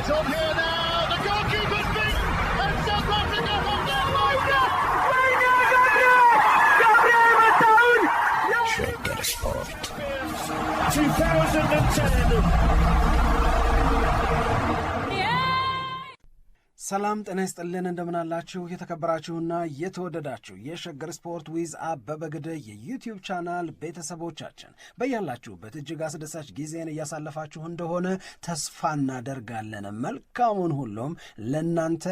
It's on here now. The goalkeeper's beaten, and South Africa have done Shagger Sport 2010. ሰላም ጤና ይስጥልን እንደምናላችሁ የተከበራችሁና የተወደዳችሁ የሸገር ስፖርት ዊዝ አበበ ግደይ የዩቲዩብ ቻናል ቤተሰቦቻችን በያላችሁበት እጅግ አስደሳች ጊዜን እያሳለፋችሁ እንደሆነ ተስፋ እናደርጋለን። መልካሙን ሁሉም ለናንተ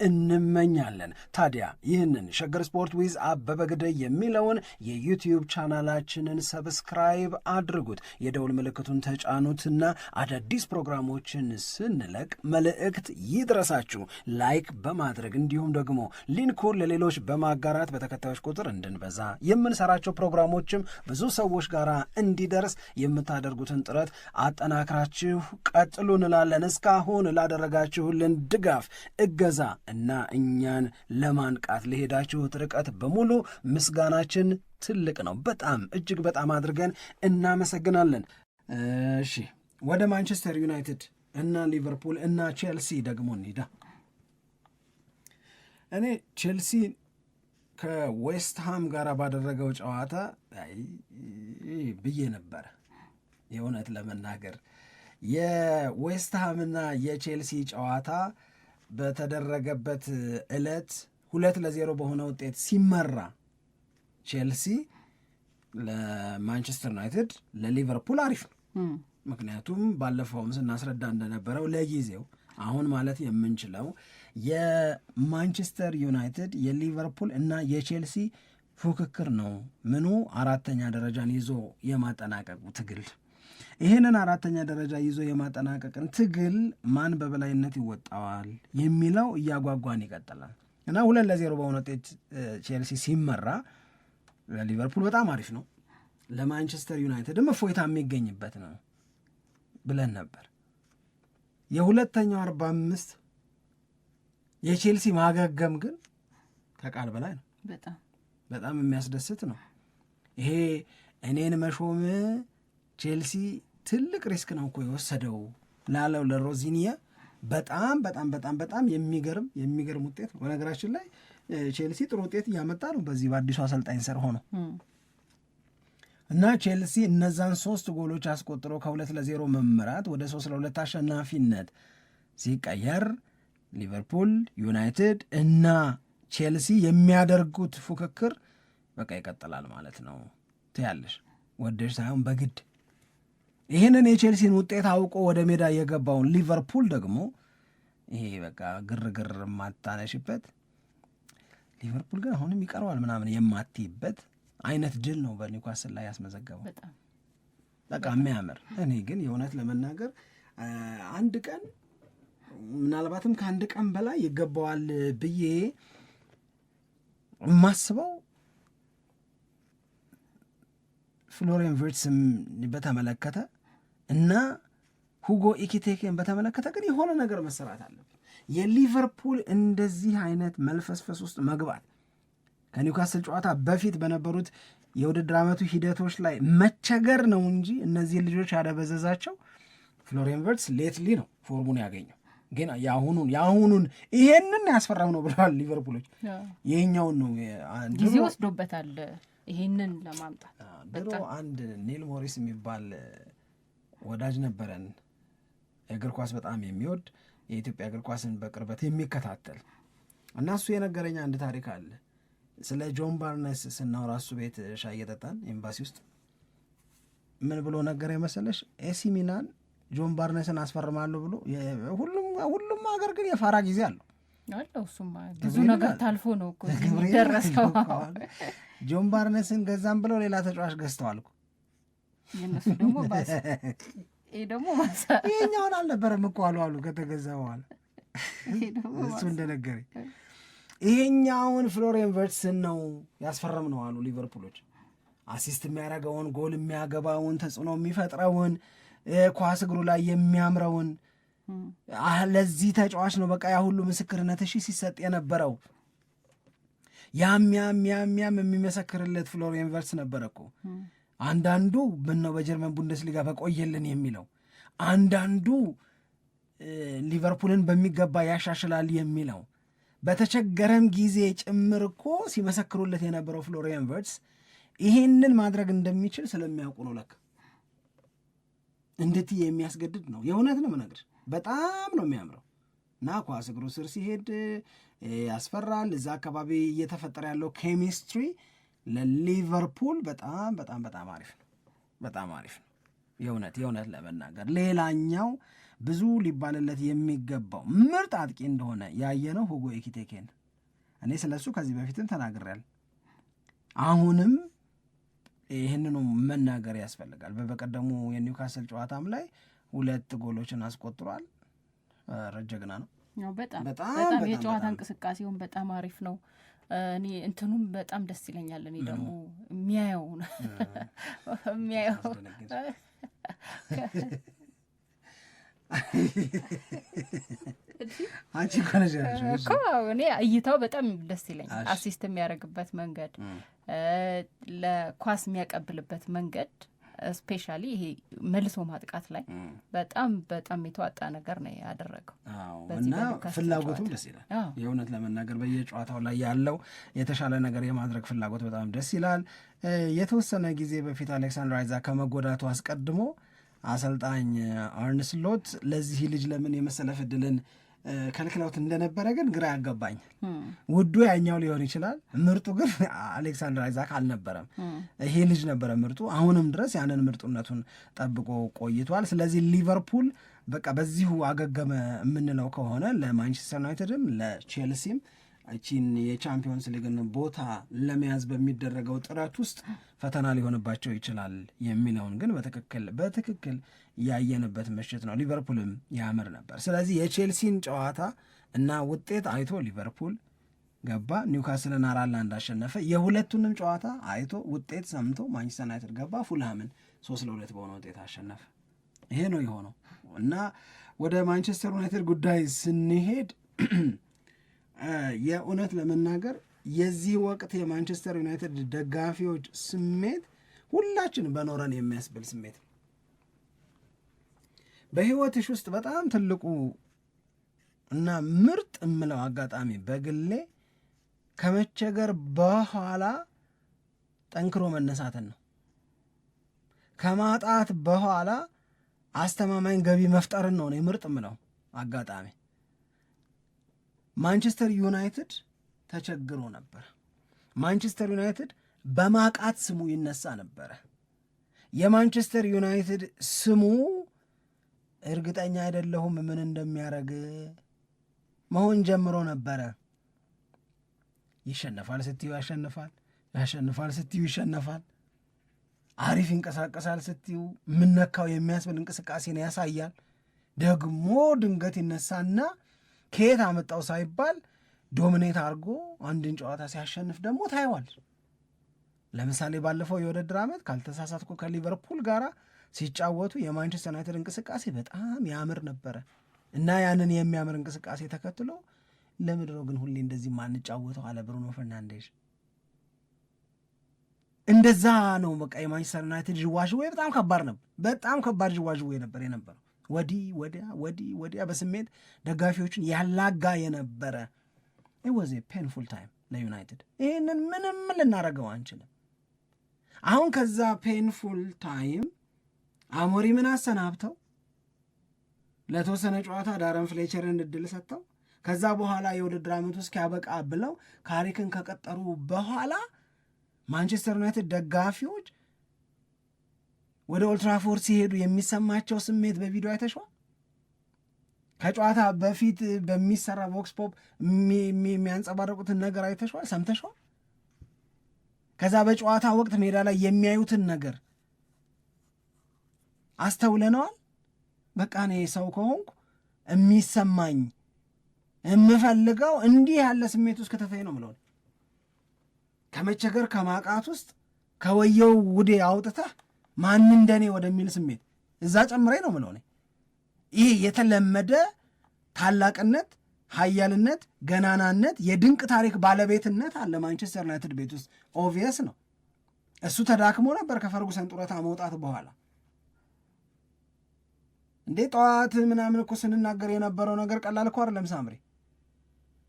እንመኛለን። ታዲያ ይህንን ሸገር ስፖርት ዊዝ አበበ ግደይ የሚለውን የዩቲዩብ ቻናላችንን ሰብስክራይብ አድርጉት፣ የደውል ምልክቱን ተጫኑትና አዳዲስ ፕሮግራሞችን ስንለቅ መልእክት ይድረሳችሁ። ላይክ በማድረግ እንዲሁም ደግሞ ሊንኩን ለሌሎች በማጋራት በተከታዮች ቁጥር እንድንበዛ የምንሰራቸው ፕሮግራሞችም ብዙ ሰዎች ጋር እንዲደርስ የምታደርጉትን ጥረት አጠናክራችሁ ቀጥሉ እንላለን። እስካሁን ላደረጋችሁልን ድጋፍ፣ እገዛ እና እኛን ለማንቃት ለሄዳችሁት ርቀት በሙሉ ምስጋናችን ትልቅ ነው። በጣም እጅግ በጣም አድርገን እናመሰግናለን። እሺ ወደ ማንቸስተር ዩናይትድ እና ሊቨርፑል እና ቼልሲ ደግሞ እንሂዳ። እኔ ቼልሲ ከዌስትሃም ጋር ባደረገው ጨዋታ ብዬ ነበረ። የእውነት ለመናገር የዌስትሃምና የቼልሲ ጨዋታ በተደረገበት ዕለት 2-0 በሆነ ውጤት ሲመራ ቼልሲ ለማንቸስተር ዩናይትድ ለሊቨርፑል አሪፍ ነው። ምክንያቱም ባለፈውም ስናስረዳ እንደነበረው ለጊዜው አሁን ማለት የምንችለው የማንቸስተር ዩናይትድ የሊቨርፑል እና የቼልሲ ፉክክር ነው። ምኑ አራተኛ ደረጃን ይዞ የማጠናቀቁ ትግል። ይህንን አራተኛ ደረጃ ይዞ የማጠናቀቅን ትግል ማን በበላይነት ይወጣዋል የሚለው እያጓጓን ይቀጥላል እና 2-0 በሆነ ውጤት ቼልሲ ሲመራ ለሊቨርፑል በጣም አሪፍ ነው፣ ለማንቸስተር ዩናይትድም እፎይታ የሚገኝበት ነው ብለን ነበር። የሁለተኛው 45 የቼልሲ ማገገም ግን ከቃል በላይ ነው። በጣም የሚያስደስት ነው። ይሄ እኔን መሾም ቼልሲ ትልቅ ሪስክ ነው እኮ የወሰደው ላለው ለሮዚኒያ በጣም በጣም በጣም በጣም የሚገርም ውጤት ነው። በነገራችን ላይ ቼልሲ ጥሩ ውጤት እያመጣ ነው በዚህ በአዲሱ አሰልጣኝ ስር ሆኖ እና ቼልሲ እነዛን 3 ጎሎች አስቆጥሮ ከ2-0 መምራት ወደ 3-2 አሸናፊነት ሲቀየር ሊቨርፑል፣ ዩናይትድ እና ቼልሲ የሚያደርጉት ፉክክር በቃ ይቀጥላል ማለት ነው። ትያለሽ ወደሽ ሳይሆን በግድ ይህንን የቼልሲን ውጤት አውቆ ወደ ሜዳ የገባውን ሊቨርፑል ደግሞ ይሄ በቃ ግርግር የማታነሽበት ሊቨርፑል ግን አሁንም ይቀረዋል ምናምን የማትይበት አይነት ድል ነው በኒውካስል ላይ ያስመዘገበው። በቃ የሚያምር። እኔ ግን የእውነት ለመናገር አንድ ቀን ምናልባትም ከአንድ ቀን በላይ ይገባዋል ብዬ የማስበው ፍሎሪያን ቪርትስን በተመለከተ እና ሁጎ ኢኪቴኬን በተመለከተ ግን የሆነ ነገር መሰራት አለበት። የሊቨርፑል እንደዚህ አይነት መልፈስፈስ ውስጥ መግባት ከኒውካስል ጨዋታ በፊት በነበሩት የውድድር ዓመቱ ሂደቶች ላይ መቸገር ነው እንጂ እነዚህ ልጆች ያደበዘዛቸው ፍሎሪያን ቪርትስ ሌትሊ ነው ፎርሙን ያገኘው። ግን የአሁኑን ይሄንን ያስፈራው ነው ብለዋል ሊቨርፑሎች። ይሄኛውን ነው ጊዜ ወስዶበታል ይሄንን ለማምጣት። ድሮ አንድ ኒል ሞሪስ የሚባል ወዳጅ ነበረን፣ የእግር ኳስ በጣም የሚወድ የኢትዮጵያ እግር ኳስን በቅርበት የሚከታተል እና እሱ የነገረኝ አንድ ታሪክ አለ። ስለ ጆን ባርነስ ስናወራ እሱ ቤት ሻይ እየጠጣን ኤምባሲ ውስጥ ምን ብሎ ነገር የመሰለሽ ኤሲ ሚላን ጆን ባርነስን አስፈርማለሁ ብሎ ሁሉም ሀገር ግን የፋራ ጊዜ አለው። እሱማ ብዙ ነገር ታልፎ ነው እኮ ደረሰው። ጆን ባርነስን ገዛም ብለው ሌላ ተጫዋች ገዝተዋል እኮ የነሱ ደግሞ ባስ ደግሞ ማሳ ይሄኛውን አልነበረም እኮ አሉ ከተገዛ በኋላ እሱ እንደነገረኝ ይሄኛውን ፍሎሪያን ቪርትስን ነው ያስፈረም ነው አሉ ሊቨርፑሎች። አሲስት የሚያደርገውን ጎል የሚያገባውን ተጽዕኖ የሚፈጥረውን ኳስ እግሩ ላይ የሚያምረውን ለዚህ ተጫዋች ነው በቃ ያ ሁሉ ምስክርነት ሲሰጥ የነበረው ያም የሚመሰክርለት ፍሎሪያን ቪርትስ ነበረ እኮ። አንዳንዱ ምነው በጀርመን ቡንደስሊጋ በቆየልን የሚለው፣ አንዳንዱ ሊቨርፑልን በሚገባ ያሻሽላል የሚለው በተቸገረም ጊዜ ጭምር እኮ ሲመሰክሩለት የነበረው ፍሎሪያን ቨርትስ ይሄንን ማድረግ እንደሚችል ስለሚያውቁ ነው። ለካ እንድት የሚያስገድድ ነው። የእውነት ነው የምነግርህ፣ በጣም ነው የሚያምረው እና ኳስ እግሩ ስር ሲሄድ ያስፈራል። እዛ አካባቢ እየተፈጠረ ያለው ኬሚስትሪ ለሊቨርፑል በጣም በጣም በጣም አሪፍ ነው፣ በጣም አሪፍ ነው። የእውነት ለመናገር ሌላኛው ብዙ ሊባልለት የሚገባው ምርጥ አጥቂ እንደሆነ ያየነው ሁጎ ኤኪቲኬን። እኔ ስለሱ ከዚህ በፊትም ተናግሬያለሁ። አሁንም ይህንኑ መናገር ያስፈልጋል። በቀደሙ የኒውካስል ጨዋታም ላይ 2 ጎሎችን አስቆጥሯል። ረጀግና ነው። በጣም የጨዋታ እንቅስቃሴውን በጣም አሪፍ ነው። እኔ እንትኑም በጣም ደስ ይለኛል። እኔ ደግሞ የሚያየው እኔ እይታው በጣም ደስ ይለኛል። አሲስት የሚያደርግበት መንገድ፣ ለኳስ የሚያቀብልበት መንገድ ስፔሻሊ ይሄ መልሶ ማጥቃት ላይ በጣም በጣም የተዋጣ ነገር ነው ያደረገው እና ፍላጎቱም ደስ ይላል። የእውነት ለመናገር በየጨዋታው ላይ ያለው የተሻለ ነገር የማድረግ ፍላጎት በጣም ደስ ይላል። የተወሰነ ጊዜ በፊት አሌክሳንድር አይዛክ ከመጎዳቱ አስቀድሞ አሰልጣኝ አርነ ስሎት ለዚህ ልጅ ለምን የመሰለፍ ዕድልን ከልክለውት እንደነበረ ግን ግራ ያገባኛል። ውዱ ያኛው ሊሆን ይችላል፣ ምርጡ ግን አሌክሳንድር አይዛክ አልነበረም። ይሄ ልጅ ነበረ ምርጡ። አሁንም ድረስ ያንን ምርጡነቱን ጠብቆ ቆይቷል። ስለዚህ ሊቨርፑል በቃ በዚሁ አገገመ የምንለው ከሆነ ለማንቸስተር ዩናይትድም ለቼልሲም እቺን የቻምፒዮንስ ሊግን ቦታ ለመያዝ በሚደረገው ጥረት ውስጥ ፈተና ሊሆንባቸው ይችላል የሚለውን ግን በትክክል ያየንበት ምሽት ነው። ሊቨርፑልም ያምር ነበር። ስለዚህ የቼልሲን ጨዋታ እና ውጤት አይቶ ሊቨርፑል ገባ፣ ኒውካስልን 4-1 አሸነፈ። የሁለቱንም ጨዋታ አይቶ ውጤት ሰምቶ ማንቸስተር ዩናይትድ ገባ፣ ፉልሃምን 3-2 በሆነ ውጤት አሸነፈ። ይሄ ነው የሆነው እና ወደ ማንቸስተር ዩናይትድ ጉዳይ ስንሄድ የእውነት ለመናገር የዚህ ወቅት የማንቸስተር ዩናይትድ ደጋፊዎች ስሜት ሁላችን በኖረን የሚያስብል ስሜት ነው። በህይወትሽ ውስጥ በጣም ትልቁ እና ምርጥ እምለው አጋጣሚ በግሌ ከመቸገር በኋላ ጠንክሮ መነሳትን ነው። ከማጣት በኋላ አስተማማኝ ገቢ መፍጠርን ነው ምርጥ እምለው አጋጣሚ። ማንቸስተር ዩናይትድ ተቸግሮ ነበር። ማንቸስተር ዩናይትድ በማቃት ስሙ ይነሳ ነበረ። የማንቸስተር ዩናይትድ ስሙ እርግጠኛ አይደለሁም ምን እንደሚያደርግ መሆን ጀምሮ ነበረ። ይሸነፋል ስትዩ ያሸንፋል፣ ያሸንፋል ስትዩ ይሸነፋል፣ አሪፍ ይንቀሳቀሳል ስትዩ ምነካው የሚያስብል እንቅስቃሴን ያሳያል። ደግሞ ድንገት ይነሳና ከየት አመጣው ሳይባል ዶሚኔት አድርጎ አንድን ጨዋታ ሲያሸንፍ ደግሞ ታይዋል። ለምሳሌ ባለፈው የውድድር ዓመት ካልተሳሳትኩ ከሊቨርፑል ጋር ሲጫወቱ የማንቸስተር ዩናይትድ እንቅስቃሴ በጣም ያምር ነበረ እና ያንን የሚያምር እንቅስቃሴ ተከትሎ ለምንድን ነው ግን ሁሌ እንደዚህ ማንጫወተው አለ ብሩኖ ፈርናንዴዝ። እንደዛ ነው በቃ የማንቸስተር ዩናይትድ ዥዋዥዌ በጣም ከባድ ነበር። በጣም ከባድ ዥዋዥዌ ነበር የነበረው። ወዲያ በስሜት ደጋፊዎችን ያላጋ የነበረ it was a painful time ለዩናይትድ። ይህንን ምንም ልናረገው አንችልም። አሁን ከዛ ፔንፉል ታይም አሞሪምን አሰናብተው ለተወሰነ ጨዋታ ዳረን ፍሌቸርን እድል ሰጥተው ከዛ በኋላ የውድድር ዓመቱ እስኪያበቃ ብለው ካሪክን ከቀጠሩ በኋላ ማንቸስተር ዩናይትድ ደጋፊዎች ወደ ኦልትራፎርድ ሲሄዱ የሚሰማቸው ስሜት በቪዲዮ አይተሽዋል። ከጨዋታ በፊት በሚሰራ ቮክስ ፖፕ የሚያንጸባረቁትን ነገር አይተሽዋል፣ ሰምተሽዋል። ከዛ በጨዋታ ወቅት ሜዳ ላይ የሚያዩትን ነገር አስተውለነዋል። በቃ እኔ ሰው ከሆንኩ የሚሰማኝ የምፈልገው እንዲህ ያለ ስሜት ውስጥ ከተፈኝ ነው ምለው። ከመቸገር ከማቃት ውስጥ ከወየው ውዴ አውጥተህ ማን እንደኔ ወደሚል ስሜት እዛ ጨምሬ ነው ምለው። ይሄ የተለመደ ታላቅነት፣ ኃያልነት፣ ገናናነት፣ የድንቅ ታሪክ ባለቤትነት አለ ማንቸስተር ዩናይትድ ቤት ውስጥ ኦቪየስ ነው። እሱ ተዳክሞ ነበር ከፈርጉሰን ጡረታ መውጣት በኋላ እንዴ ጠዋት ምናምን እኮ ስንናገር የነበረው ነገር ቀላል እኮ አይደለም ሳምሪ።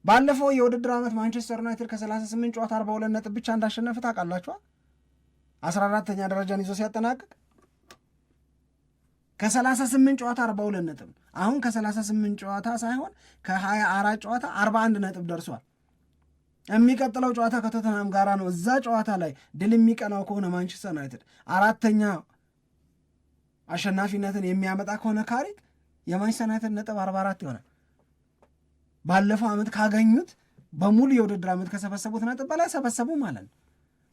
ባለፈው የውድድር ዓመት ማንቸስተር ዩናይትድ ከ38 ጨዋታ 42 ነጥብ ብቻ እንዳሸነፈ ታውቃላችኋል። 14ተኛ ደረጃን ይዞ ሲያጠናቅቅ ከ38 ጨዋታ 42 ነጥብ። አሁን ከ38 ጨዋታ ሳይሆን ከ24 ጨዋታ 41 ነጥብ ደርሷል። የሚቀጥለው ጨዋታ ከቶተንሃም ጋራ ነው። እዛ ጨዋታ ላይ ድል የሚቀናው ከሆነ ማንቸስተር ዩናይትድ 4ተኛ አሸናፊነትን የሚያመጣ ከሆነ ካሪክ የማንቸስተር ዩናይትድ ነጥብ 44 ይሆናል። ባለፈው ዓመት ካገኙት በሙሉ የውድድር ዓመት ከሰበሰቡት ነጥብ በላይ ሰበሰቡ ማለት ነው።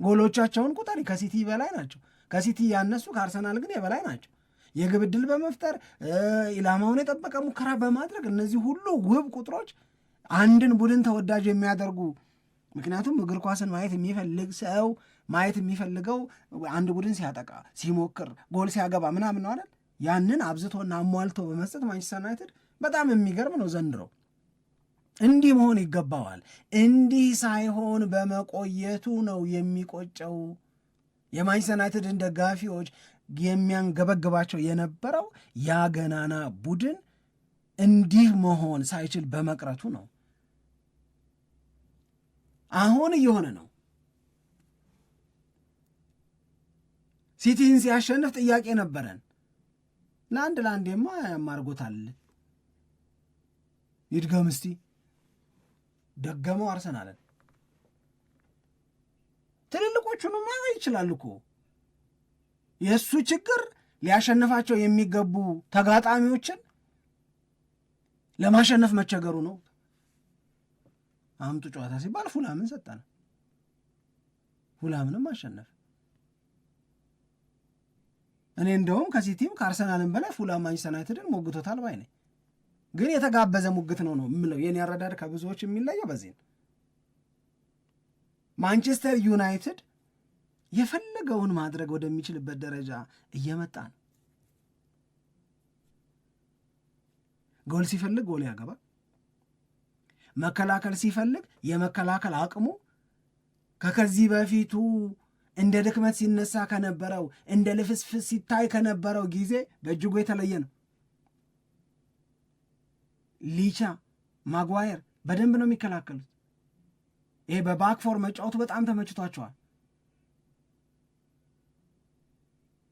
ጎሎቻቸውን ቁጥር ከሲቲ በላይ ናቸው። ከሲቲ ያነሱ ከአርሰናል ግን የበላይ ናቸው። የግብ ዕድል በመፍጠር ኢላማውን የጠበቀ ሙከራ በማድረግ እነዚህ ሁሉ ውብ ቁጥሮች አንድን ቡድን ተወዳጅ የሚያደርጉ። ምክንያቱም እግር ኳስን ማየት የሚፈልግ ሰው ማየት የሚፈልገው አንድ ቡድን ሲያጠቃ፣ ሲሞክር፣ ጎል ሲያገባ ምናምን ነው አይደል? ያንን አብዝቶና አሟልቶ በመስጠት ማንቸስተር ዩናይትድ በጣም የሚገርም ነው ዘንድሮ። እንዲህ መሆን ይገባዋል። እንዲህ ሳይሆን በመቆየቱ ነው የሚቆጨው። የማንቸስተር ዩናይትድን ደጋፊዎች የሚያንገበግባቸው የነበረው ያ ገናና ቡድን እንዲህ መሆን ሳይችል በመቅረቱ ነው። አሁን እየሆነ ነው። ሲቲን ሲያሸንፍ ጥያቄ ነበረን። ለአንዴማ ያማርጎታል። ይድገም እስቲ። ደገመው አርሰናልን። ትልልቆቹንማ ይችላል እኮ። የእሱ ችግር ሊያሸንፋቸው የሚገቡ ተጋጣሚዎችን ለማሸነፍ መቸገሩ ነው። አምጡ ጨዋታ ሲባል ፉላምን ሰጠን፣ ፉላምንም አሸነፍ። እኔ እንደውም ከሲቲም ከአርሰናልም በላይ ፉላም ማንቸስተር ዩናይትድን ሞግቶታል ባይ ነኝ። ግን የተጋበዘ ሙግት ነው የምለው። የኔ አረዳድ ከብዙዎች የሚለየው በዚህ ነው። ማንቸስተር ዩናይትድ የፈለገውን ማድረግ ወደሚችልበት ደረጃ እየመጣ ነው። ጎል ሲፈልግ ጎል ያገባል። መከላከል ሲፈልግ የመከላከል አቅሙ ከከዚህ በፊቱ እንደ ድክመት ሲነሳ ከነበረው እንደ ልፍስፍስ ሲታይ ከነበረው ጊዜ በእጅጉ የተለየ ነው። ሊቻ ማጓየር በደንብ ነው የሚከላከሉት። ይሄ በባክፎር መጫወቱ በጣም ተመችቷቸዋል።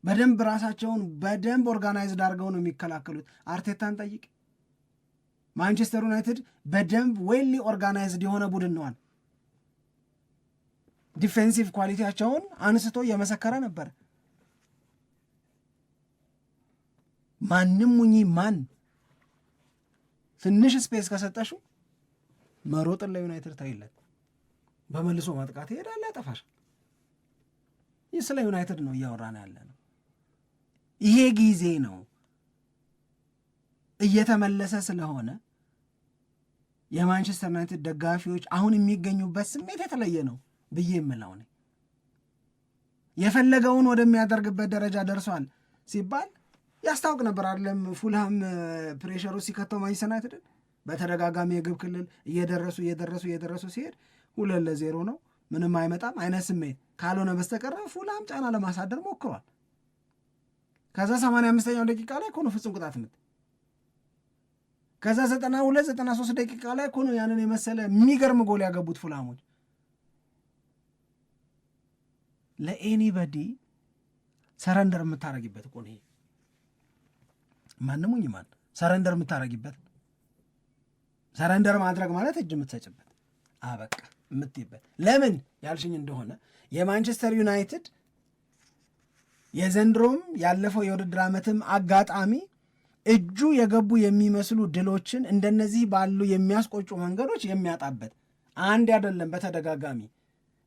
በደንብ ራሳቸውን በደንብ ኦርጋናይዝድ አድርገው ነው የሚከላከሉት። አርቴታን ጠይቅ። ማንቸስተር ዩናይትድ በደንብ ዌሊ ኦርጋናይዝድ የሆነ ቡድን ነዋል። ዲፌንሲቭ ኳሊቲያቸውን አንስቶ እየመሰከረ ነበር። ማንም ሙኝ ማን ትንሽ ስፔስ ከሰጠሹ መሮጥን ለዩናይትድ ታይለት በመልሶ ማጥቃት ይሄዳል፣ ያጠፋሽ። ይህ ስለ ዩናይትድ ነው እያወራን ያለ ነው። ይሄ ጊዜ ነው እየተመለሰ ስለሆነ የማንቸስተር ዩናይትድ ደጋፊዎች አሁን የሚገኙበት ስሜት የተለየ ነው ብዬ የምለው ነው። የፈለገውን ወደሚያደርግበት ደረጃ ደርሷል ሲባል ያስታውቅ ነበር አይደለም? ፉልሃም ፕሬሸሩ ሲከተው ማንቸስተር ዩናይትድን በተደጋጋሚ የግብ ክልል እየደረሱ ሲሄድ 2-0 ነው ምንም አይመጣም አይነት ስሜት ካልሆነ በስተቀር ፉልሃም ጫና ለማሳደር ሞክሯል። ከዛ 85ኛው ደቂቃ ላይ ኮኖ ፍጹም ቅጣት ምት፣ ከዛ 92-93 ደቂቃ ላይ ኮኖ ያንን የመሰለ የሚገርም ጎል ያገቡት ፉልሃሞች። ለኤኒበዲ ሰረንደር የምታረጊበት እኮ ነው። ማንም ማን ሰረንደር የምታረጊበት፣ ሰረንደር ማድረግ ማለት እጅ የምትሰጭበት አበቃ የምትይበት። ለምን ያልሽኝ እንደሆነ የማንቸስተር ዩናይትድ የዘንድሮም ያለፈው የውድድር ዓመትም አጋጣሚ እጁ የገቡ የሚመስሉ ድሎችን እንደነዚህ ባሉ የሚያስቆጩ መንገዶች የሚያጣበት አንድ አይደለም፣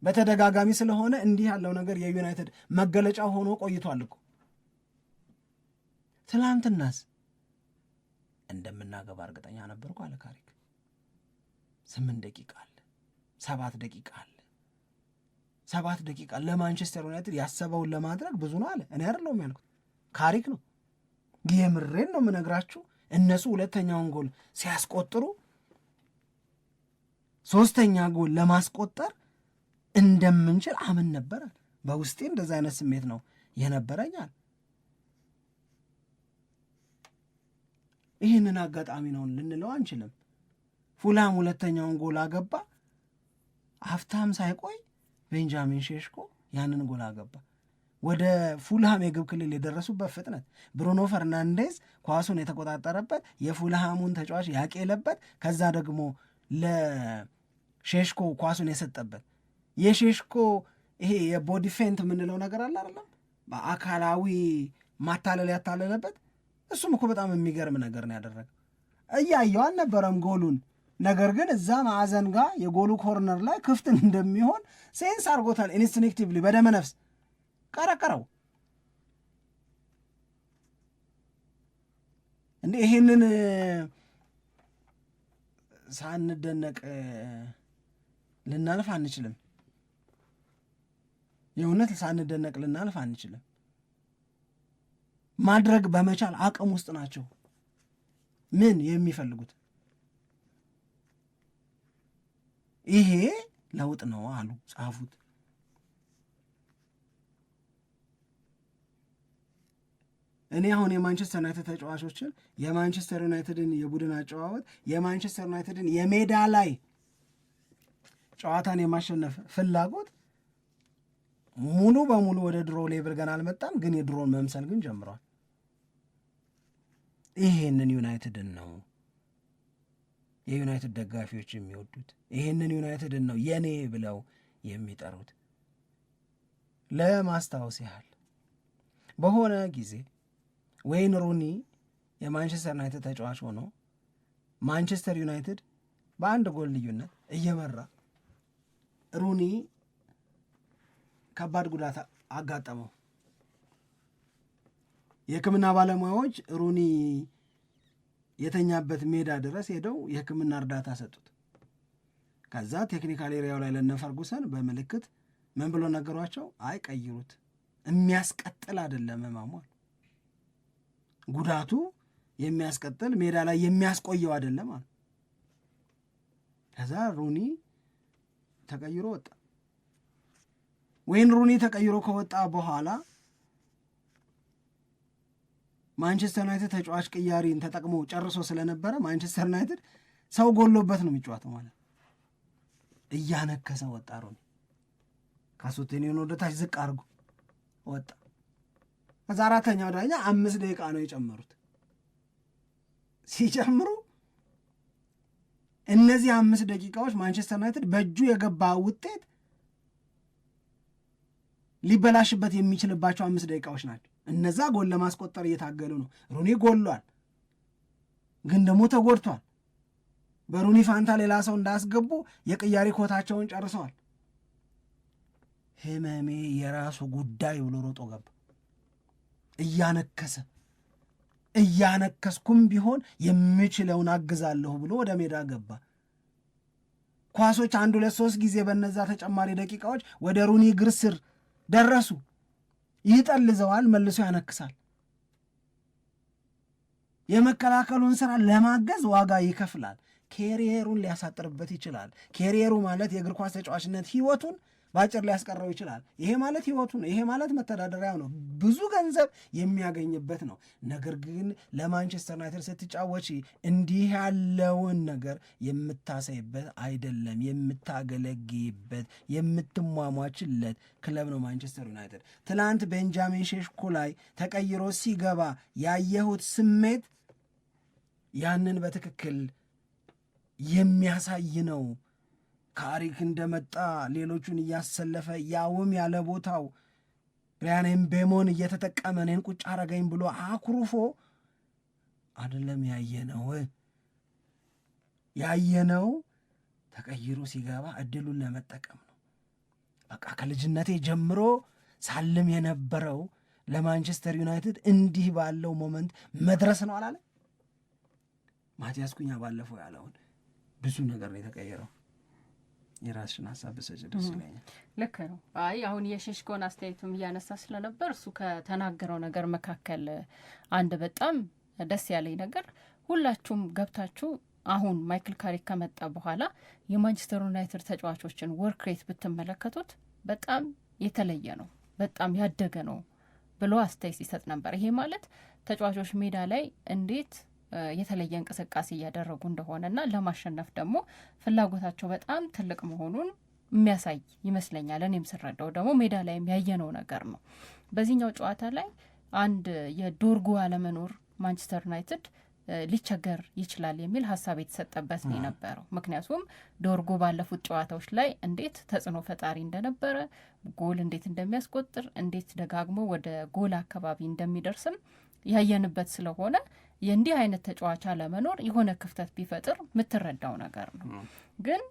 በተደጋጋሚ ስለሆነ እንዲህ ያለው ነገር የዩናይትድ መገለጫ ሆኖ ቆይቷል እኮ። ትላንትናስ እንደምናገባ እርግጠኛ ነበርኩ አለ ካሪክ። 8 ደቂቃ አለ፣ 7 ደቂቃ አለ። 7 ደቂቃ ለማንቸስተር ዩናይትድ ያሰበውን ለማድረግ ብዙ ነው አለ። እኔ አይደለሁም ያልኩት ካሪክ ነው። የምሬን ነው የምነግራችሁ። እነሱ ሁለተኛውን ጎል ሲያስቆጥሩ 3ኛ ጎል ለማስቆጠር እንደምንችል አምን ነበረ። በውስጤ እንደዛ አይነት ስሜት ነው የነበረኛል። ይህንን አጋጣሚ ነው ልንለው አንችልም። ፉልሃም ሁለተኛውን ጎል አገባ። ሀፍታም ሳይቆይ ቤንጃሚን ሼሽኮ ያንን ጎል አገባ። ወደ ፉልሃም የግብ ክልል የደረሱበት ፍጥነት ብሩኖ ፈርናንዴዝ ኳሱን የተቆጣጠረበት የፉልሃሙን ተጫዋች ያቄለበት፣ ከዛ ደግሞ ለሼሽኮ ኳሱን የሰጠበት የሼሽኮ ይሄ የቦዲ ፌንት የምንለው ነገር አለ አይደለም፣ በአካላዊ ማታለል ያታለለበት፣ እሱም እኮ በጣም የሚገርም ነገር ነው ያደረገው። እያየው አልነበረም ጎሉን፣ ነገር ግን እዛ ማዕዘን ጋር የጎሉ ኮርነር ላይ ክፍት እንደሚሆን ሴንስ አድርጎታል። ኢንስቲንክቲቭሊ በደመ ነፍስ ቀረቀረው። እንዴ ይሄንን ሳንደነቅ ልናልፍ አንችልም። የእውነት ሳንደነቅ ልናልፍ አንችልም። ማድረግ በመቻል አቅም ውስጥ ናቸው። ምን የሚፈልጉት ይሄ ለውጥ ነው አሉ ጻፉት። እኔ አሁን የማንቸስተር ዩናይትድ ተጫዋቾችን የማንቸስተር ዩናይትድን የቡድን አጨዋወት የማንቸስተር ዩናይትድን የሜዳ ላይ ጨዋታን የማሸነፍ ፍላጎት ሙሉ በሙሉ ወደ ድሮ ሌቭል ገና አልመጣም፣ ግን የድሮን መምሰል ግን ጀምሯል። ይሄንን ዩናይትድን ነው የዩናይትድ ደጋፊዎች የሚወዱት። ይሄንን ዩናይትድን ነው የኔ ብለው የሚጠሩት። ለማስታወስ ያህል በሆነ ጊዜ ዌይን ሩኒ የማንቸስተር ዩናይትድ ተጫዋች ሆኖ ማንቸስተር ዩናይትድ በአንድ ጎል ልዩነት እየመራ ሩኒ ከባድ ጉዳት አጋጠመው። የሕክምና ባለሙያዎች ሩኒ የተኛበት ሜዳ ድረስ ሄደው የሕክምና እርዳታ ሰጡት። ከዛ ቴክኒካል ኤሪያው ላይ ለነ ፈርጉሰን በምልክት ምን ብሎ ነገሯቸው? አይ ቀይሩት፣ የሚያስቀጥል አይደለም ህመሟል፣ ጉዳቱ የሚያስቀጥል ሜዳ ላይ የሚያስቆየው አይደለም አሉ። ከዛ ሩኒ ተቀይሮ ወጣ። ወይን ሩኒ ተቀይሮ ከወጣ በኋላ ማንቸስተር ዩናይትድ ተጫዋች ቅያሪን ተጠቅሞ ጨርሶ ስለነበረ ማንቸስተር ዩናይትድ ሰው ጎሎበት ነው የሚጫወተው ማለት እያነከሰ ወጣ። ሩኒ ካሱቴኒዮን ወደ ታች ዝቅ አድርጎ ወጣ። ከዛ አራተኛው ዳኛ 5 ደቂቃ ነው የጨመሩት። ሲጨምሩ እነዚህ 5 ደቂቃዎች ማንቸስተር ዩናይትድ በእጁ የገባ ውጤት ሊበላሽበት የሚችልባቸው 5 ደቂቃዎች ናቸው። እነዛ ጎል ለማስቆጠር እየታገሉ ነው። ሩኒ ጎሏል፣ ግን ደግሞ ተጎድቷል። በሩኒ ፋንታ ሌላ ሰው እንዳያስገቡ የቅያሪ ኮታቸውን ጨርሰዋል። ህመሜ የራሱ ጉዳይ ብሎ ሮጦ ገባ። እያነከስኩም ቢሆን የምችለውን አግዛለሁ ብሎ ወደ ሜዳ ገባ። ኳሶች 1 2 3 ጊዜ በነዛ ተጨማሪ ደቂቃዎች ወደ ሩኒ እግር ስር ደረሱ። ይጠልዘዋል፣ መልሶ ያነክሳል። የመከላከሉን ስራ ለማገዝ ዋጋ ይከፍላል። ኬሪየሩን ሊያሳጥርበት ይችላል። ኬሪየሩ ማለት የእግር ኳስ ተጫዋችነት ህይወቱን በአጭር ሊያስቀረው ይችላል። ይሄ ማለት ህይወቱ ነው። ይሄ ማለት መተዳደሪያው ነው። ብዙ ገንዘብ የሚያገኝበት ነው። ነገር ግን ለማንቸስተር ዩናይትድ ስትጫወቺ እንዲህ ያለውን ነገር የምታሳይበት አይደለም። የምታገለግይበት የምትሟሟችለት ክለብ ነው ማንቸስተር ዩናይትድ። ትናንት ቤንጃሚን ሼሽኮ ላይ ተቀይሮ ሲገባ ያየሁት ስሜት ያንን በትክክል የሚያሳይ ነው። ካሪክ እንደመጣ ሌሎቹን እያሰለፈ ያውም ያለ ቦታው ብራያን ኤምቤሞን እየተጠቀመ እኔን ቁጭ አረገኝ ብሎ አኩርፎ አይደለም ያየነው ተቀይሮ ሲገባ እድሉን ለመጠቀም ነው። በቃ ከልጅነቴ ጀምሮ ሳልም የነበረው ለማንቸስተር ዩናይትድ እንዲህ ባለው ሞመንት መድረስ ነው አላለ ማቲያስ ኩኛ ባለፈው ያለውን ብዙ ነገር ነው የተቀየረው። የራስሽን ሀሳብ በሰጭ ደስ ይለኛል። ልክ ነው። አይ አሁን የሼሽኮን አስተያየቱም እያነሳ ስለነበር እሱ ከተናገረው ነገር መካከል አንድ በጣም ደስ ያለኝ ነገር ሁላችሁም ገብታችሁ አሁን ማይክል ካሪክ ከመጣ በኋላ የማንቸስተር ዩናይትድ ተጫዋቾችን ወርክ ሬት ብትመለከቱት በጣም የተለየ ነው፣ በጣም ያደገ ነው ብሎ አስተያየት ሲሰጥ ነበር። ይሄ ማለት ተጫዋቾች ሜዳ ላይ እንዴት የተለየ እንቅስቃሴ እያደረጉ እንደሆነና ለማሸነፍ ደግሞ ፍላጎታቸው በጣም ትልቅ መሆኑን የሚያሳይ ይመስለኛል። እኔም ስረዳው ደግሞ ሜዳ ላይ የሚያየነው ነገር ነው። በዚህኛው ጨዋታ ላይ አንድ የዶርጉ አለመኖር ማንቸስተር ዩናይትድ ሊቸገር ይችላል የሚል ሀሳብ የተሰጠበት ነው የነበረው። ምክንያቱም ዶርጉ ባለፉት ጨዋታዎች ላይ እንዴት ተጽዕኖ ፈጣሪ እንደነበረ፣ ጎል እንዴት እንደሚያስቆጥር፣ እንዴት ደጋግሞ ወደ ጎል አካባቢ እንደሚደርስም ያየንበት ስለሆነ የእንዲህ አይነት ተጫዋች አለመኖር የሆነ ክፍተት ቢፈጥር የምትረዳው ነገር ነው። ግን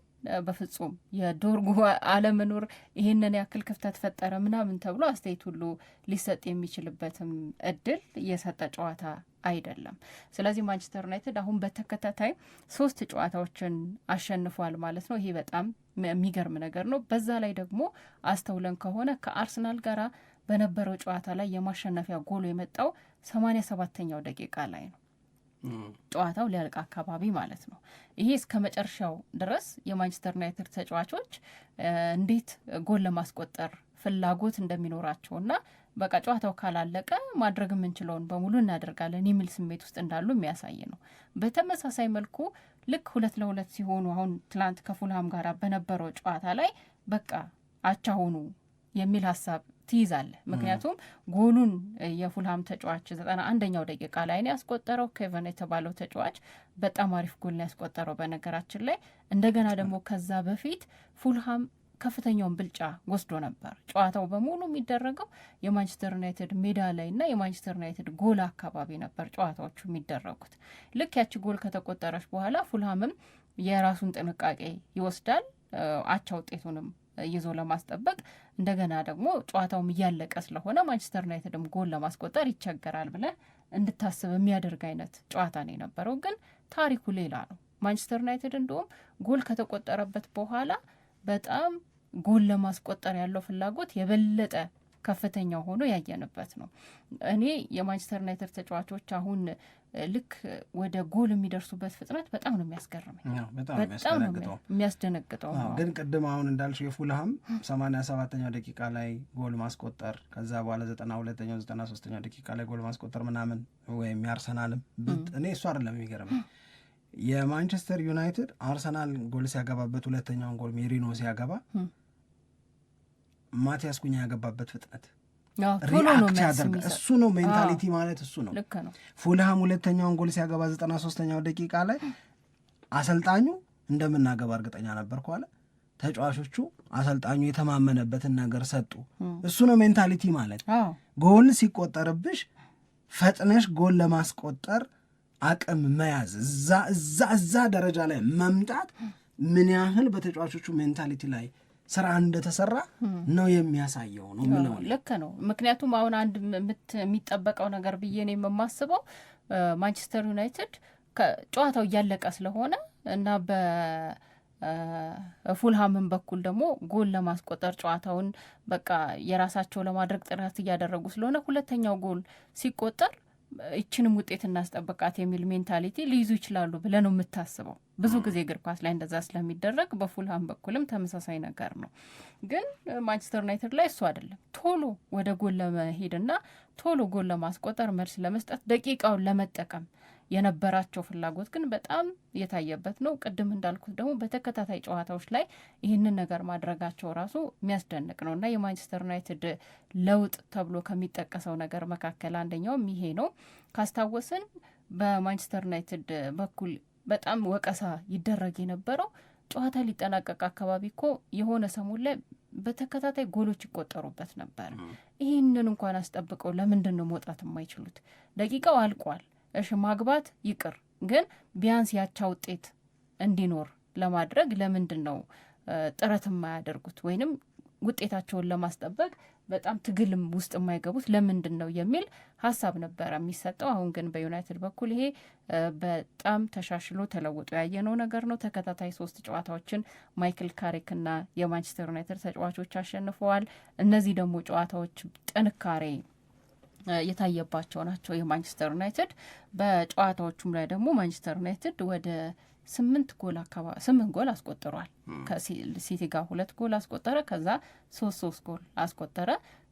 በፍጹም የዶርጉ አለመኖር ይህንን ያክል ክፍተት ፈጠረ ምናምን ተብሎ አስተያየት ሁሉ ሊሰጥ የሚችልበትም እድል የሰጠ ጨዋታ አይደለም። ስለዚህ ማንቸስተር ዩናይትድ አሁን በተከታታይ 3 ጨዋታዎችን አሸንፏል ማለት ነው። ይሄ በጣም የሚገርም ነገር ነው። በዛ ላይ ደግሞ አስተውለን ከሆነ ከአርሰናል ጋር በነበረው ጨዋታ ላይ የማሸነፊያ ጎሉ የመጣው 87ኛው ደቂቃ ላይ ነው። ጨዋታው ሊያልቅ አካባቢ ማለት ነው። ይሄ እስከ መጨረሻው ድረስ የማንቸስተር ዩናይትድ ተጫዋቾች እንዴት ጎል ለማስቆጠር ፍላጎት እንደሚኖራቸውና በቃ ጨዋታው ካላለቀ ማድረግ የምንችለውን በሙሉ እናደርጋለን የሚል ስሜት ውስጥ እንዳሉ የሚያሳይ ነው። በተመሳሳይ መልኩ ልክ 2-2 ሲሆኑ አሁን ትላንት ከፉልሃም ጋር በነበረው ጨዋታ ላይ በቃ አቻ ሆኑ የሚል ሀሳብ ትይዛለህ። ምክንያቱም ጎሉን የፉልሃም ተጫዋች 91ኛው ደቂቃ ላይ ነው ያስቆጠረው። ኬቨን የተባለው ተጫዋች በጣም አሪፍ ጎል ነው ያስቆጠረው በነገራችን ላይ። እንደገና ደግሞ ከዛ በፊት ፉልሃም ከፍተኛውን ብልጫ ወስዶ ነበር። ጨዋታው በሙሉ የሚደረገው የማንቸስተር ዩናይትድ ሜዳ ላይ እና የማንቸስተር ዩናይትድ ጎል አካባቢ ነበር ጨዋታዎቹ የሚደረጉት። ልክ ያቺ ጎል ከተቆጠረች በኋላ ፉልሃምም የራሱን ጥንቃቄ ይወስዳል አቻ ውጤቱንም ይዞ ለማስጠበቅ። እንደገና ደግሞ ጨዋታውም እያለቀ ስለሆነ ማንቸስተር ዩናይትድም ጎል ለማስቆጠር ይቸገራል ብለህ እንድታስብ የሚያደርግ አይነት ጨዋታ ነው የነበረው። ግን ታሪኩ ሌላ ነው። ማንቸስተር ዩናይትድ እንደውም ጎል ከተቆጠረበት በኋላ በጣም ጎል ለማስቆጠር ያለው ፍላጎት የበለጠ ከፍተኛ ሆኖ ያየንበት ነው። እኔ የማንቸስተር ዩናይትድ ተጫዋቾች አሁን ልክ ወደ ጎል የሚደርሱበት ፍጥነት በጣም ነው የሚያስገርመኝ፣ በጣም ነው የሚያስደነግጠው። ግን ቅድም አሁን እንዳልሽው የፉልሃም 87ኛው ደቂቃ ላይ ጎል ማስቆጠር፣ ከዛ በኋላ 92ኛው 93ኛው ደቂቃ ላይ ጎል ማስቆጠር ምናምን ወይም የአርሰናልም እኔ እሱ አይደለም የሚገርመኝ። የማንቸስተር ዩናይትድ አርሰናል ጎል ሲያገባበት ሁለተኛውን ጎል ሜሪኖ ሲያገባ ማቲያስ ኩኛ ያገባበት ፍጥነት ሪአክት ያደርግ እሱ ነው። ሜንታሊቲ ማለት እሱ ነው። ፉልሃም ሁለተኛውን ጎል ሲያገባ 93ኛው ደቂቃ ላይ አሰልጣኙ እንደምናገባ እርግጠኛ ነበርኩ አለ። ተጫዋቾቹ አሰልጣኙ የተማመነበትን ነገር ሰጡ። እሱ ነው ሜንታሊቲ ማለት። ጎል ሲቆጠርብሽ ፈጥነሽ ጎል ለማስቆጠር አቅም መያዝ፣ እዛ ደረጃ ላይ መምጣት ምን ያህል በተጫዋቾቹ ሜንታሊቲ ላይ ስራ እንደተሰራ ነው የሚያሳየው ነው ምለው። ልክ ነው። ምክንያቱም አሁን አንድ የሚጠበቀው ነገር ብዬ ነው የማስበው ማንቸስተር ዩናይትድ ጨዋታው እያለቀ ስለሆነ እና በፉልሃምን በኩል ደግሞ ጎል ለማስቆጠር ጨዋታውን በቃ የራሳቸው ለማድረግ ጥረት እያደረጉ ስለሆነ ሁለተኛው ጎል ሲቆጠር ይችንም ውጤት እናስጠብቃት የሚል ሜንታሊቲ ሊይዙ ይችላሉ ብለህ ነው የምታስበው። ብዙ ጊዜ እግር ኳስ ላይ እንደዛ ስለሚደረግ በፉልሃም በኩልም ተመሳሳይ ነገር ነው። ግን ማንቸስተር ዩናይትድ ላይ እሱ አይደለም። ቶሎ ወደ ጎል ለመሄድና ቶሎ ጎል ለማስቆጠር መልስ ለመስጠት ደቂቃውን ለመጠቀም የነበራቸው ፍላጎት ግን በጣም የታየበት ነው። ቅድም እንዳልኩት ደግሞ በተከታታይ ጨዋታዎች ላይ ይህንን ነገር ማድረጋቸው ራሱ የሚያስደንቅ ነው እና የማንቸስተር ዩናይትድ ለውጥ ተብሎ ከሚጠቀሰው ነገር መካከል አንደኛውም ይሄ ነው። ካስታወስን በማንቸስተር ዩናይትድ በኩል በጣም ወቀሳ ይደረግ የነበረው ጨዋታ ሊጠናቀቅ አካባቢ እኮ የሆነ ሰሞን ላይ በተከታታይ ጎሎች ይቆጠሩበት ነበር። ይህንን እንኳን አስጠብቀው ለምንድን ነው መውጣት የማይችሉት? ደቂቃው አልቋል። እሺ ማግባት ይቅር፣ ግን ቢያንስ ያቻ ውጤት እንዲኖር ለማድረግ ለምንድን ነው ጥረት የማያደርጉት? ወይንም ውጤታቸውን ለማስጠበቅ በጣም ትግልም ውስጥ የማይገቡት ለምንድን ነው የሚል ሀሳብ ነበረ የሚሰጠው። አሁን ግን በዩናይትድ በኩል ይሄ በጣም ተሻሽሎ ተለውጦ ያየነው ነገር ነው። ተከታታይ 3 ጨዋታዎችን ማይክል ካሪክና የማንቸስተር ዩናይትድ ተጫዋቾች አሸንፈዋል። እነዚህ ደግሞ ጨዋታዎች ጥንካሬ የታየባቸው ናቸው። የማንቸስተር ዩናይትድ በጨዋታዎቹም ላይ ደግሞ ማንቸስተር ዩናይትድ ወደ 8 ጎል አስቆጥሯል። ከሲቲ ጋር 2 ጎል አስቆጠረ። ከዛ 3 ጎል አስቆጠረ።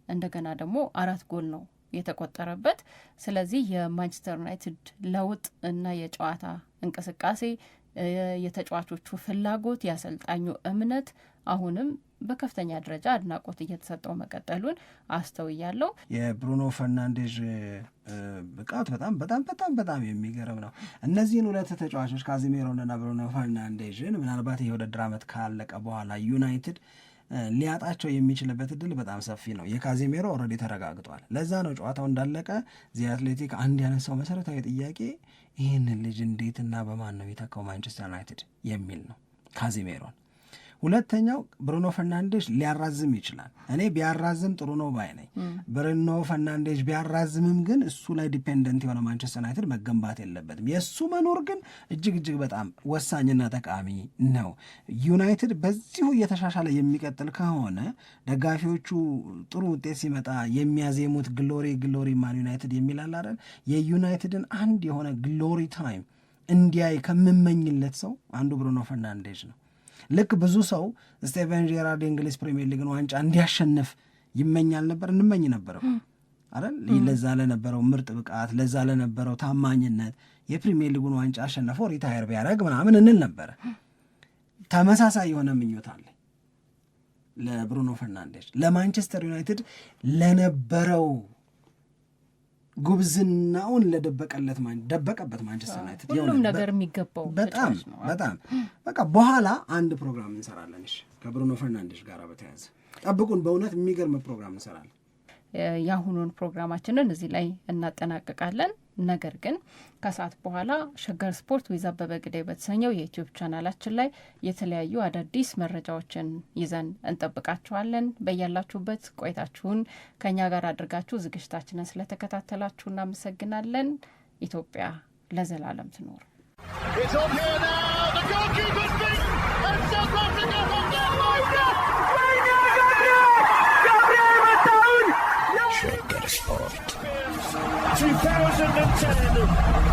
እንደገና ደግሞ 4 ጎል ነው የተቆጠረበት። ስለዚህ የማንቸስተር ዩናይትድ ለውጥ እና የጨዋታ እንቅስቃሴ፣ የተጫዋቾቹ ፍላጎት፣ የአሰልጣኙ እምነት አሁንም በከፍተኛ ደረጃ አድናቆት እየተሰጠው መቀጠሉን አስተውያለሁ። የብሩኖ ፈርናንዴዝ ብቃት በጣም በጣም በጣም በጣም የሚገርም ነው። እነዚህን ሁለት ተጫዋቾች ካዚሜሮንና ብሩኖ ፈርናንዴዝን ምናልባት የውድድር ዓመት ካለቀ በኋላ ዩናይትድ ሊያጣቸው የሚችልበት እድል በጣም ሰፊ ነው። የካዚሜሮ ኦልሬዲ ተረጋግጧል። ለዛ ነው ጨዋታው እንዳለቀ ዚ አትሌቲክ አንድ ያነሳው መሰረታዊ ጥያቄ ይህንን ልጅ እንዴትና በማን ነው የተካው ማንቸስተር ዩናይትድ የሚል ነው። ካዚሜሮን ሁለተኛው ብሩኖ ፈርናንዴዝ ሊያራዝም ይችላል። እኔ ቢያራዝም ጥሩ ነው ባይ ነኝ። ብሩኖ ፈርናንዴዝ ቢያራዝምም ግን እሱ ላይ ዲፔንደንት የሆነ ማንቸስተር ዩናይትድ መገንባት የለበትም። የእሱ መኖር ግን እጅግ እጅግ በጣም ወሳኝና ጠቃሚ ነው። ዩናይትድ በዚሁ እየተሻሻለ የሚቀጥል ከሆነ ደጋፊዎቹ ጥሩ ውጤት ሲመጣ የሚያዜሙት ግሎሪ ግሎሪ ማን ዩናይትድ የሚላል አይደል? የዩናይትድን አንድ የሆነ ግሎሪ ታይም እንዲያይ ከምመኝለት ሰው አንዱ ብሩኖ ፈርናንዴዝ ነው። ልክ ብዙ ሰው ስቴቨን ጄራርድ የእንግሊዝ ፕሪሚየር ሊግን ዋንጫ እንዲያሸንፍ ይመኛል ነበር፣ እንመኝ ነበረው አይደል? ለዛ ለነበረው ምርጥ ብቃት፣ ለዛ ለነበረው ታማኝነት የፕሪሚየር ሊጉን ዋንጫ አሸነፈው ሪታየር ቢያደርግ ምናምን እንል ነበረ። ተመሳሳይ የሆነ ምኞት አለ ለብሩኖ ፈርናንዴዝ። ለማንቸስተር ዩናይትድ ለነበረው ጉብዝናውን ደበቀበት ማንቸስተር ዩናይትድ ሁሉም ነገር የሚገባው በጣም በጣም በቃ በኋላ አንድ ፕሮግራም እንሰራለን። እሺ ከብሩኖ ፈርናንዴዝ ጋር በተያያዘ ጠብቁን። በእውነት የሚገርም ፕሮግራም እንሰራለን። የአሁኑን ፕሮግራማችንን እዚህ ላይ እናጠናቅቃለን። ነገር ግን ከሰዓት በኋላ ሸገር ስፖርት ዊዝ አበበ ግደይ በተሰኘው የዩቲዩብ ቻናላችን ላይ የተለያዩ አዳዲስ መረጃዎችን ይዘን እንጠብቃችኋለን። በያላችሁበት ቆይታችሁን ከኛ ጋር አድርጋችሁ ዝግጅታችንን ስለተከታተላችሁ እናመሰግናለን። ኢትዮጵያ ለዘላለም ትኖር። Shaker Sport 2010